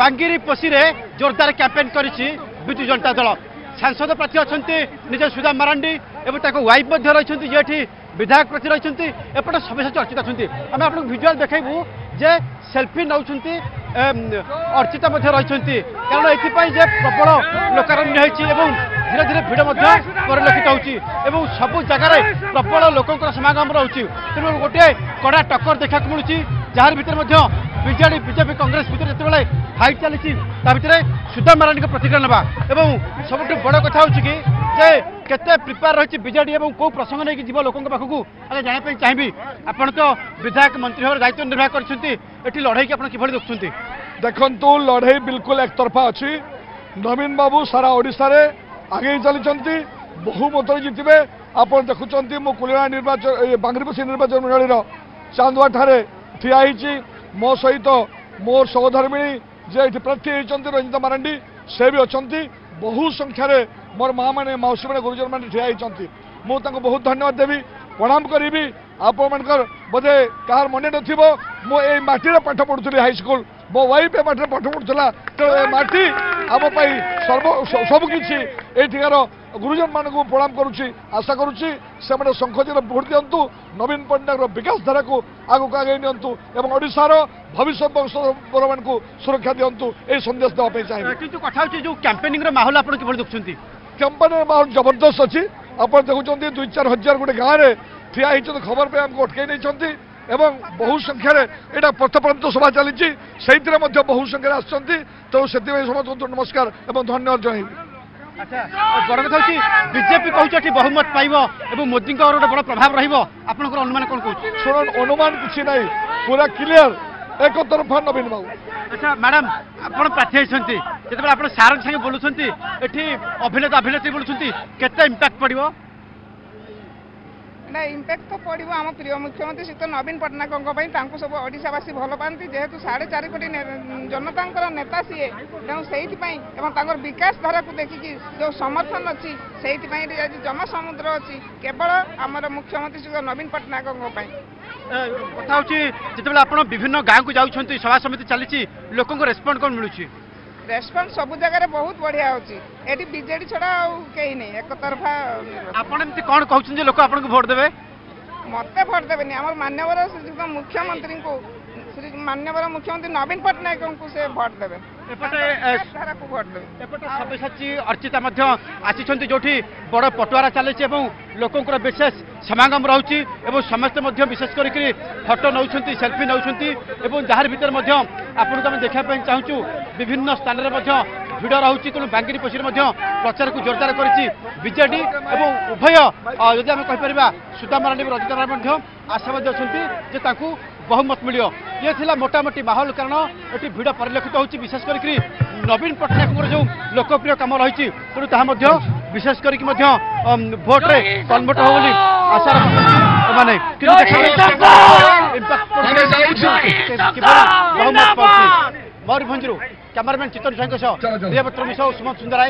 बांगिरी पोसी रे जोरदार कैंपेन करिछि बिजु जनता दल सांसद प्रार्थी अच्छा निज सुदाम मारांडी एवं वाइफ रही जेठी विधायक प्रार्थी रही एपटे सभी चर्चित अच्छा आम आप भिजुआल देखू जे सेल्फी नौ अर्चिता रही कारण ये प्रबल लोकारण्य होती धीरे धीरे भिड़ परिलक्षित हो सबू जगार प्रबल लोक समागम रोचे तेणु गोटे कड़ा टक्कर देखा मिलूँ जार भितर बीजेडी बीजेपी कांग्रेस भितर जिते फाइट चली सुदाम मारांडी प्रतिक्रिया ना सब बड़ कथा हूँ कि केते प्रिपेयर रही बीजेडी और कौ प्रसंग नहीं जीव लोकों पाखक अगर जानापी चाहिए आपड़ तो विधायक मंत्री भाव दायित्व निर्वाह कर लड़ाई की कि देखुं देखु लड़ाई बिल्कुल एक तरफा अच्छी नवीन बाबू सारा ओडिशा रे आगे चली बहुमत जितबे आप देखुं मो कुलिया निर्वाचन बांगरीपोसी निर्वाचन मंडल चांदुआ ठारे ठिया मो सहित मोर सहधर्मिणी जे प्रार्थी होती रंजिता मारांडी से भी अच्छा बहु संख्यार मोर माँ मैंने मौसी मैंने गुरुजन मैंने ठिया होती मुझे बहुत धन्यवाद देवी प्रणाम करी आपण बोधे कहार मन नए मटी पाठ पढ़ुली हाईस्कल मो वाइफ ए मटी पाठ पढ़ुला तो मटी आम सबकि ये गुरुजन मान प्रणाम करुच्ची आशा करुच्ची से शंखचूर भोट दिंतु नवीन पट्टनायक विकास धारा को आगक आगे नियंतु ओडिशार भविष्य वंशधर मान सुरक्षा दिंतु ये संदेश देवाई चाहिए कथा जो कैंपेनिंग माहौल आप देखुं कैंपेन माहौल जबरदस्त अच्छी आप देखुं 2-4 हजार गोटे गाँव में ठिया होती खबर पे आमको अटकई नहीं एवं बहु संख्यार यहाँ पथप्रांत सभा चली बहु संख्यार आसती तो से समस्त नमस्कार एवं धन्यवाद जनइबी अच्छा बड़ कथा बीजेपी कहूँ बहुमत पाइब और मोदी गोटे बड़ प्रभाव रहा अनुमान कौन कह शुण अनुमान किसी ना पूरा क्लियर एक तरफा नवीन बाबू अच्छा मैडम आप प्रार्थी होती जो आप सार संगे बोलुं ये अभिनेता अभिनेत्री बोलुं केते इंपैक्ट पड़ो ना इम्पैक्ट तो पड़ो आम प्रिय मुख्यमंत्री श्री नवीन पट्टनायक सब ओडिशावासी भल पाती जेहेतु 4.5 कोटी जनता नेता सीए तेणु से विकास धारा को देखिकी जो समर्थन अच्छी से जमा समुद्र अच्छी केवल आमर मुख्यमंत्री श्री नवीन पट्टनायक कथा हूँ जिते आप विभिन्न गाँव को जाऊँच सभा समिति चली लोक रेस्पॉन्ड कौन मिलूँ रेस्पॉन्स सब जगह बहुत बढ़िया होची एटी बीजेडी छड़ा कहीं नहीं एक तरफा आपण एमती कौन कहउछन लोक आपन को वोट देबे मते वोट देबेनी हमर मान्यवर मुख्यमंत्री को श्री मान्यवर मुख्यमंत्री नवीन पट्टनायक को से वोट देबे धारा को वोट देबे एपटे सब्यसाची अर्चिता मध्य आसीछंती जोठी बड़ पटुआरा चलेछि एवं लोकंकर विशेष समागम रहउछि एवं समस्त मध्य विशेष करी फोटो नउछंती सेल्फी नउछंती एवं जहार भीतर मध्य आपन को देखा पय चाहूछु विभिन्न स्थान रे मध्य भिड़ रहुछि तेणु बांगिरी पोसी प्रचार को जोरदार करिछि बीजेडी एवं उभय यदि आम कहीपर सुदाम मारांडी रंजिता मध्य आशावादी अच्छा जे ताकू बहुमत मिलियो ये थिला मोटामोटी माहौल कारण ये भिड़ परिलक्षित होची विशेष करी नवीन पट्टनायक जो लोकप्रिय काम रही तेणु ताहा मध्य विशेष करी भोट रे कन्वर्ट हो बोली आशा माने मयूरभंज कैमरामैन चितन साहू प्रियपत्र मिश्र सुमंत सुंदराय।